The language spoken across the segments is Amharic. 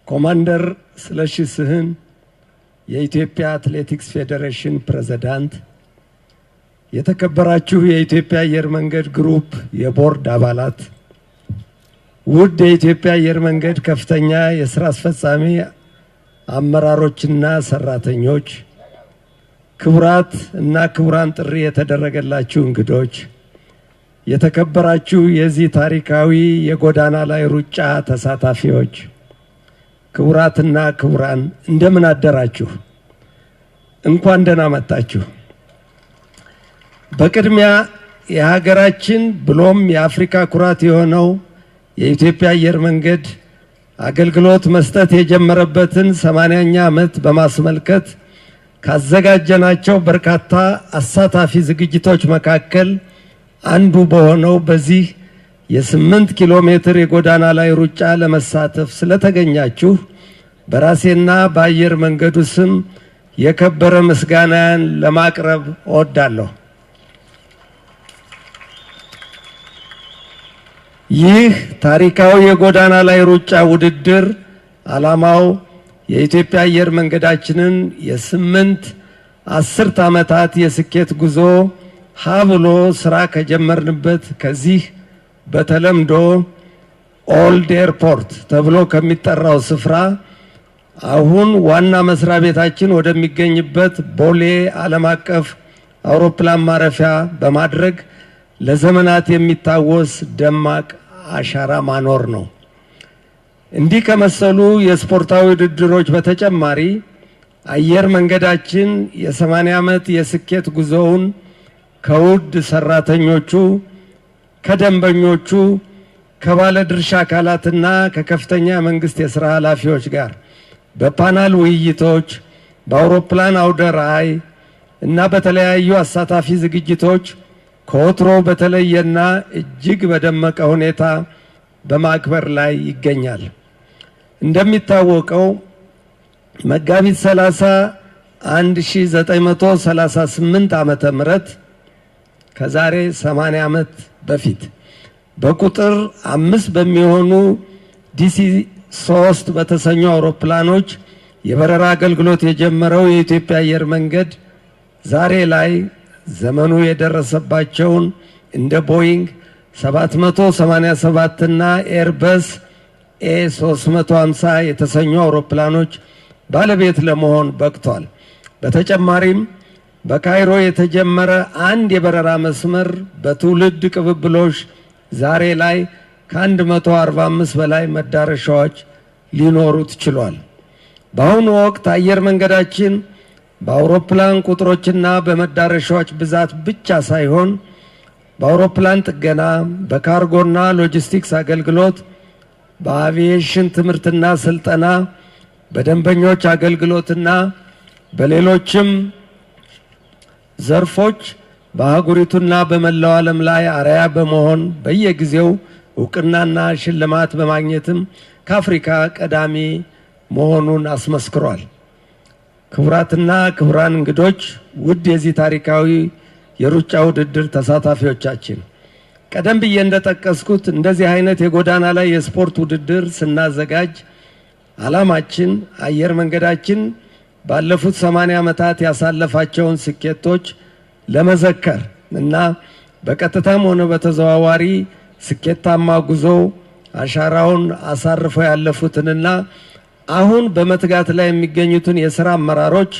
ኮማንደር ስለሺ ስህን የኢትዮጵያ አትሌቲክስ ፌዴሬሽን ፕሬዝዳንት፣ የተከበራችሁ የኢትዮጵያ አየር መንገድ ግሩፕ የቦርድ አባላት፣ ውድ የኢትዮጵያ አየር መንገድ ከፍተኛ የሥራ አስፈጻሚ አመራሮችና ሰራተኞች፣ ክቡራት እና ክቡራን ጥሪ የተደረገላችሁ እንግዶች፣ የተከበራችሁ የዚህ ታሪካዊ የጎዳና ላይ ሩጫ ተሳታፊዎች፣ ክቡራትና ክቡራን እንደምን አደራችሁ? እንኳን ደህና መጣችሁ። በቅድሚያ የሀገራችን ብሎም የአፍሪካ ኩራት የሆነው የኢትዮጵያ አየር መንገድ አገልግሎት መስጠት የጀመረበትን 80ኛ ዓመት በማስመልከት ካዘጋጀናቸው በርካታ አሳታፊ ዝግጅቶች መካከል አንዱ በሆነው በዚህ የ8 ኪሎ ሜትር የጎዳና ላይ ሩጫ ለመሳተፍ ስለተገኛችሁ በራሴና በአየር መንገዱ ስም የከበረ ምስጋናን ለማቅረብ እወዳለሁ። ይህ ታሪካዊ የጎዳና ላይ ሩጫ ውድድር ዓላማው የኢትዮጵያ አየር መንገዳችንን የ8 10 ዓመታት የስኬት ጉዞ ሀብሎ ስራ ከጀመርንበት ከዚህ በተለምዶ ኦልድ ኤርፖርት ተብሎ ከሚጠራው ስፍራ አሁን ዋና መስሪያ ቤታችን ወደሚገኝበት ቦሌ ዓለም አቀፍ አውሮፕላን ማረፊያ በማድረግ ለዘመናት የሚታወስ ደማቅ አሻራ ማኖር ነው። እንዲህ ከመሰሉ የስፖርታዊ ውድድሮች በተጨማሪ አየር መንገዳችን የ80 ዓመት የስኬት ጉዞውን ከውድ ሰራተኞቹ፣ ከደንበኞቹ፣ ከባለድርሻ አካላትና ከከፍተኛ መንግስት የሥራ ኃላፊዎች ጋር በፓናል ውይይቶች፣ በአውሮፕላን አውደ ርዕይ እና በተለያዩ አሳታፊ ዝግጅቶች ከወትሮ በተለየና እጅግ በደመቀ ሁኔታ በማክበር ላይ ይገኛል። እንደሚታወቀው መጋቢት 30 1938 ዓመተ ምህረት ከዛሬ 80 ዓመት በፊት በቁጥር 5 በሚሆኑ DC-3 በተሰኙ አውሮፕላኖች የበረራ አገልግሎት የጀመረው የኢትዮጵያ አየር መንገድ ዛሬ ላይ ዘመኑ የደረሰባቸውን እንደ ቦይንግ 787 እና ኤርበስ A350 የተሰኙ አውሮፕላኖች ባለቤት ለመሆን በቅቷል። በተጨማሪም በካይሮ የተጀመረ አንድ የበረራ መስመር በትውልድ ቅብብሎሽ ዛሬ ላይ ከ145 በላይ መዳረሻዎች ሊኖሩት ችሏል። በአሁኑ ወቅት አየር መንገዳችን በአውሮፕላን ቁጥሮችና በመዳረሻዎች ብዛት ብቻ ሳይሆን በአውሮፕላን ጥገና፣ በካርጎና ሎጂስቲክስ አገልግሎት፣ በአቪዬሽን ትምህርትና ስልጠና፣ በደንበኞች አገልግሎትና በሌሎችም ዘርፎች በአህጉሪቱና በመላው ዓለም ላይ አርአያ በመሆን በየጊዜው እውቅናና ሽልማት በማግኘትም ከአፍሪካ ቀዳሚ መሆኑን አስመስክሯል። ክቡራትና ክቡራን እንግዶች፣ ውድ የዚህ ታሪካዊ የሩጫ ውድድር ተሳታፊዎቻችን፣ ቀደም ብዬ እንደጠቀስኩት እንደዚህ አይነት የጎዳና ላይ የስፖርት ውድድር ስናዘጋጅ ዓላማችን አየር መንገዳችን ባለፉት 80 ዓመታት ያሳለፋቸውን ስኬቶች ለመዘከር እና በቀጥታም ሆነ በተዘዋዋሪ ስኬታማ ጉዞ አሻራውን አሳርፈው ያለፉትንና አሁን በመትጋት ላይ የሚገኙትን የሥራ አመራሮች፣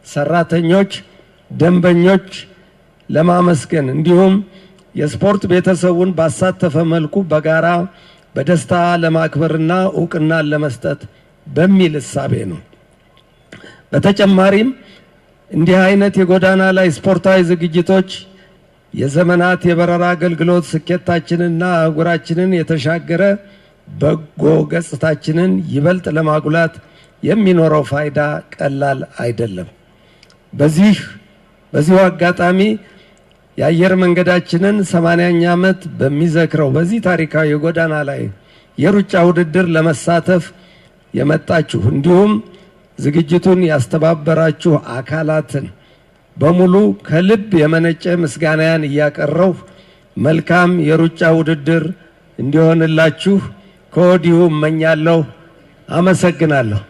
ሰራተኞች፣ ደንበኞች ለማመስገን እንዲሁም የስፖርት ቤተሰቡን ባሳተፈ መልኩ በጋራ በደስታ ለማክበርና እውቅናን ለመስጠት በሚል እሳቤ ነው። በተጨማሪም እንዲህ አይነት የጎዳና ላይ ስፖርታዊ ዝግጅቶች የዘመናት የበረራ አገልግሎት ስኬታችንና አህጉራችንን የተሻገረ በጎ ገጽታችንን ይበልጥ ለማጉላት የሚኖረው ፋይዳ ቀላል አይደለም። በዚሁ አጋጣሚ የአየር መንገዳችንን 80ኛ ዓመት በሚዘክረው በዚህ ታሪካዊ የጎዳና ላይ የሩጫ ውድድር ለመሳተፍ የመጣችሁ እንዲሁም ዝግጅቱን ያስተባበራችሁ አካላትን በሙሉ ከልብ የመነጨ ምስጋናን እያቀረብኩ መልካም የሩጫ ውድድር እንዲሆንላችሁ ከወዲሁ እመኛለሁ። አመሰግናለሁ።